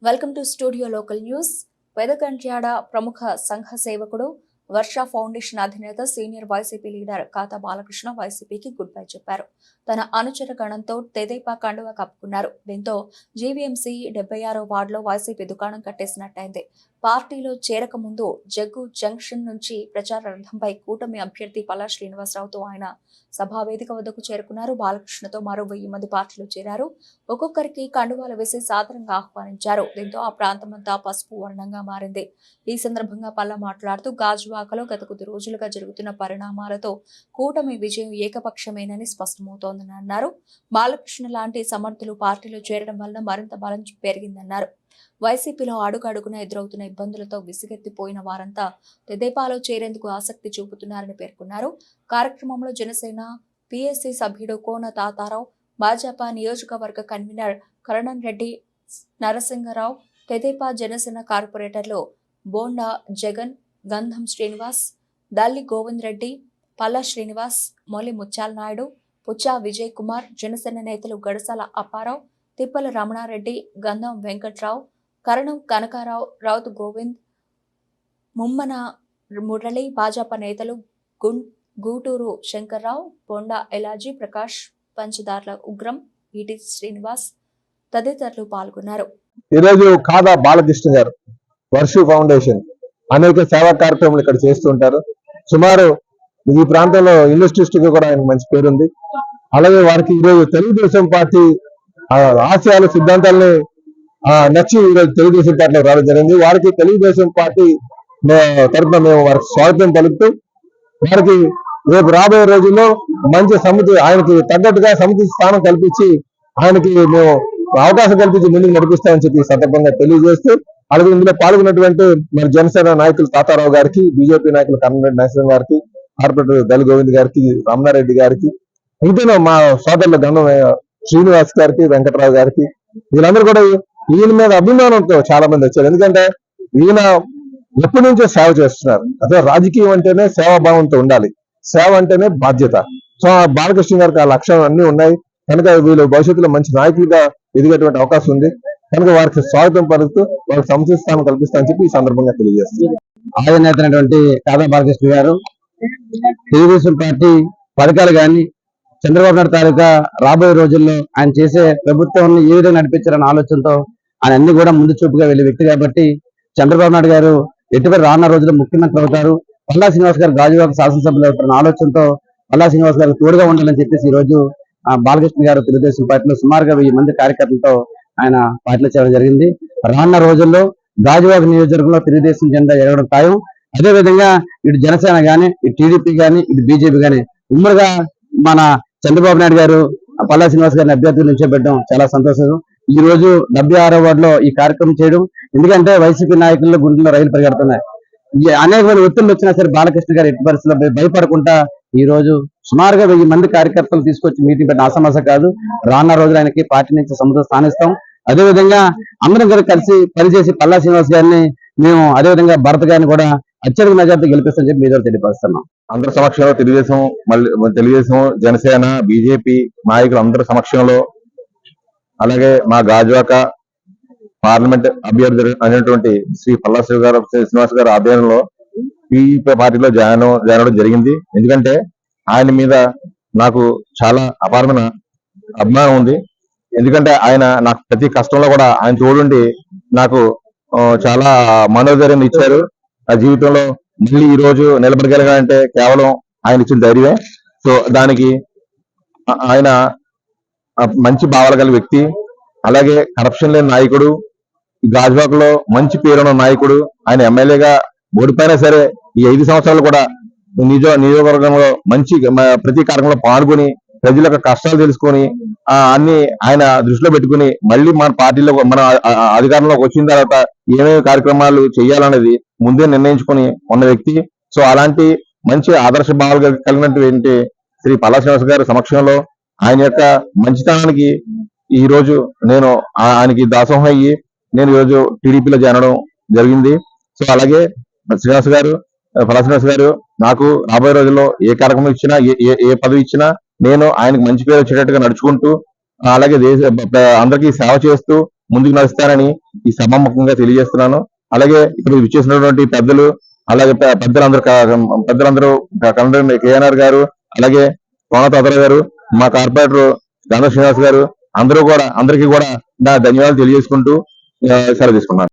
Welcome to studio local news. Pedakantyada ప్రముఖ సంఘ సేవకుడు వర్ష ఫౌండేషన్ అధినేత సీనియర్ వైసీపీ లీడర్ ఖాతా బాలకృష్ణ వైసీపీకి గుడ్ బై చెప్పారు. తన అనుచర గణంతో తెదేపా కండువా కప్పుకున్నారు. దీంతో జీవీఎంసీ 76వ వార్డులో వైసీపీ దుకాణం కట్టేసినట్టయింది. పార్టీలో చేరక ముందు జగ్గు జంక్షన్ నుంచి ప్రచార రథంపై కూటమి అభ్యర్థి పల్లా శ్రీనివాసరావుతో ఆయన సభా వేదిక వద్దకు చేరుకున్నారు. బాలకృష్ణతో మరో 1000 మంది పార్టీలో చేరారు. ఒక్కొక్కరికి కండువాలు వేసి సాదరంగా ఆహ్వానించారు. దీంతో ఆ ప్రాంతమంతా పసుపు వర్ణంగా మారింది. ఈ సందర్భంగా పల్లా మాట్లాడుతూ గాజువాకలో గత కొద్ది రోజులుగా జరుగుతున్న పరిణామాలతో కూటమి విజయం ఏకపక్షమేనని స్పష్టమవుతోందని అన్నారు. బాలకృష్ణ లాంటి సమర్థులు పార్టీలో చేరడం వలన మరింత బలం పెరిగిందన్నారు. వైసీపీలో అడుగడుగున ఎదురవుతున్న ఇబ్బందులతో విసిగెత్తిపోయిన వారంతా తెదేపాలో చేరేందుకు ఆసక్తి చూపుతున్నారని పేర్కొన్నారు. కార్యక్రమంలో జనసేన పిఎస్సి సభ్యుడు కోన తాతారావు, భాజపా నియోజకవర్గ కన్వీనర్ కరణన్ రెడ్డి నరసింగరావు, తెదేపా జనసేన కార్పొరేటర్లు బోండా జగన్, గంధం శ్రీనివాస్, దల్లి గోవింద్ రెడ్డి, పల్లా శ్రీనివాస్, మొలి ముత్యాల నాయుడు, పుచ్చా విజయ్ కుమార్, జనసేన నేతలు గడసాల అప్పారావు, తిప్పల రమణారెడ్డి, గంధం వెంకట్రావు, కరణం కనకారావు, రౌత్ గోవింద్, ముమ్మన మురళి, భాజపా నేతలు గూటూరు శంకర్రావు, బొండా ఎలాజీ ప్రకాష్, పంచదార్ల ఉగ్రం, ఈటి శ్రీనివాస్ తదితరులు పాల్గొన్నారు. ఈరోజు ఖాదా బాలకృష్ణ గారు వర్ష ఫౌండేషన్ అనేక సేవా కార్యక్రమాలు ఇక్కడ చేస్తుంటారు. సుమారు ఈ ప్రాంతంలో ఇండస్ట్రియలిస్ట్ గా కూడా ఆయన మంచి పేరుంది. అలాగే వారికి ఈరోజు తెలుగుదేశం పార్టీ ఆశయాలు సిద్ధాంతాలని నచ్చి ఈరోజు తెలుగుదేశం పార్టీలో రావడం జరిగింది. వారికి తెలుగుదేశం పార్టీ తరఫున మేము వారికి స్వాగతం పలుకుతూ వారికి రేపు రాబోయే రోజుల్లో మంచి సమితి ఆయనకి తగ్గట్టుగా సమితి స్థానం కల్పించి ఆయనకి మేము అవకాశం కల్పించి ముందుకు నడిపిస్తామని చెప్పి సందర్భంగా తెలియజేస్తూ అలాగే ఇందులో పాల్గొన్నటువంటి మన జనసేన నాయకులు తాతారావు గారికి, బీజేపీ నాయకులు కరణరెడ్డి నరసింహ గారికి, కార్పొరేటర్ దళి గోవింద్ గారికి, రమణారెడ్డి గారికి, ఇంకా మా సోదరుల గంధం శ్రీనివాస్ గారికి, వెంకటరావు గారికి, వీళ్ళందరూ కూడా ఈయన మీద అభిమానంతో చాలా మంది వచ్చారు. ఎందుకంటే ఈయన ఎప్పటి నుంచో సేవ చేస్తున్నారు. అదే రాజకీయం అంటేనే సేవాభావంతో ఉండాలి, సేవ అంటేనే బాధ్యత. సో బాలకృష్ణ గారికి ఆ లక్షణాలు అన్ని ఉన్నాయి కనుక వీళ్ళు భవిష్యత్తులో మంచి నాయకులుగా ఎదిగేటువంటి అవకాశం ఉంది కనుక వారికి స్వాగతం పలుకుతూ వారికి సముచిత స్థానం కల్పిస్తామని చెప్పి ఈ సందర్భంగా తెలియజేస్తున్నారు. ఆయన నేతైనటువంటి ఖాదా బాలకృష్ణ గారు తెలుగుదేశం పార్టీ పథకాలు కానీ చంద్రబాబు నాయుడు తాలూకా రాబోయే రోజుల్లో ఆయన చేసే ప్రభుత్వాన్ని ఏ విధంగా నడిపించారన్న ఆలోచనతో ఆయన అన్ని కూడా ముందు చూపుగా వెళ్ళే వ్యక్తి కాబట్టి చంద్రబాబు నాయుడు గారు ఎటువంటి రానున్న రోజుల్లో ముఖ్యమంత్రి అవుతారు, పల్లా శ్రీనివాస్ గారు గాజువాక శాసనసభ్యులు అవుతారన్న ఆలోచనతో పల్లా శ్రీనివాస్ గారికి తోడుగా ఉండాలని చెప్పేసి ఈ రోజు బాలకృష్ణ గారు తెలుగుదేశం పార్టీలో సుమారుగా 1000 మంది కార్యకర్తలతో ఆయన పార్టీలో చేరడం జరిగింది. రానున్న రోజుల్లో గాజువాక నియోజకవర్గంలో తెలుగుదేశం జెండా ఎగరడం ఖాయం. అదేవిధంగా ఇటు జనసేన గాని, ఇటు టీడీపీ గాని, ఇటు బీజేపీ గాని ఉమ్మడిగా మన చంద్రబాబు నాయుడు గారు పల్లా శ్రీనివాస్ గారిని అభ్యర్థులు నిలిచోబెట్టడం చాలా సంతోషం. ఈ రోజు 76వ వార్డులో ఈ కార్యక్రమం చేయడం ఎందుకంటే వైసీపీ నాయకుల్లో గుండెల్లో రైలు పరిగెడుతున్నాయి. అనేకమైన ఒత్తిళ్లు వచ్చినా సరే బాలకృష్ణ గారు ఎట్టి పరిస్థితుల్లో భయపడకుండా ఈ రోజు సుమారుగా 1000 మంది కార్యకర్తలు తీసుకొచ్చి మీటింగ్ పెట్టిన ఆసమాస కాదు. రానున్న రోజులు ఆయనకి పార్టీ నుంచి సముద్రం స్థానిస్తాం. అదేవిధంగా అందరం కలిసి పనిచేసి పల్లా శ్రీనివాస్ గారిని మేము అదేవిధంగా భరత్ గారిని కూడా అత్యధిక మెజార్టీ గెలిపిస్తామని చెప్పి మీద తెలియపరుస్తున్నాం. అందరి సమక్షంలో తెలుగుదేశం జనసేన బీజేపీ నాయకులు అందరి సమక్షంలో అలాగే మా గాజువాక పార్లమెంట్ అభ్యర్థి అయినటువంటి శ్రీ పల్లా శ్రీనివాస్ గారి ఆధ్వర్యంలో టీడీపీ పార్టీలో జాయిన్ అవ్వడం జరిగింది. ఎందుకంటే ఆయన మీద నాకు చాలా అపారమైన అభిమానం ఉంది. ఎందుకంటే ఆయన నాకు ప్రతి కష్టంలో కూడా ఆయన తోడుండి నాకు చాలా మనోధైర్యం ఇచ్చారు. నా జీవితంలో మళ్ళీ ఈ రోజు నిలబడగలిగానంటే కేవలం ఆయన ఇచ్చిన ధైర్యమే. సో దానికి ఆయన మంచి భావాలు గల వ్యక్తి, అలాగే కరప్షన్ లేని నాయకుడు, గాజువాకలో మంచి పేరున్న నాయకుడు. ఆయన ఎమ్మెల్యేగా ఓడిపోయినా సరే ఈ 5 సంవత్సరాలు కూడా నియోజకవర్గంలో మంచి ప్రతి కార్యక్రమంలో పాల్గొని ప్రజల యొక్క కష్టాలు తెలుసుకొని అన్ని ఆయన దృష్టిలో పెట్టుకుని మళ్ళీ మన పార్టీలో మన అధికారంలోకి వచ్చిన తర్వాత ఏమేమి కార్యక్రమాలు చేయాలనేది ముందే నిర్ణయించుకుని ఉన్న వ్యక్తి. సో అలాంటి మంచి ఆదర్శ భావాలు కలిగినటువంటి శ్రీ పల్లా శ్రీనివాస్ గారి సమక్షంలో ఆయన యొక్క మంచితనానికి ఈ రోజు నేను ఆయనకి దాసోహం అయ్యి నేను ఈరోజు టీడీపీలో చేరడం జరిగింది. సో అలాగే పల్లా శ్రీనివాస్ గారు నాకు రాబోయే రోజుల్లో ఏ కార్యక్రమం ఇచ్చినా ఏ పదవి ఇచ్చినా నేను ఆయనకు మంచి పేరు వచ్చేటట్టుగా నడుచుకుంటూ అలాగే అందరికీ సేవ చేస్తూ ముందుకు నడుస్తానని ఈ సభాముఖంగా తెలియజేస్తున్నాను. అలాగే ఇక్కడ విచ్చేసినటువంటి పెద్దలు, అలాగే పెద్దలందరూ కలెక్టర్ కేఎన్ఆర్ గారు, అలాగే కోనతాతల గారు, మా కార్పొరేటర్ గంధ శ్రీనివాస్ గారు, అందరికీ కూడా నా ధన్యవాదాలు తెలియజేసుకుంటూ సెలవు తీసుకున్నాను.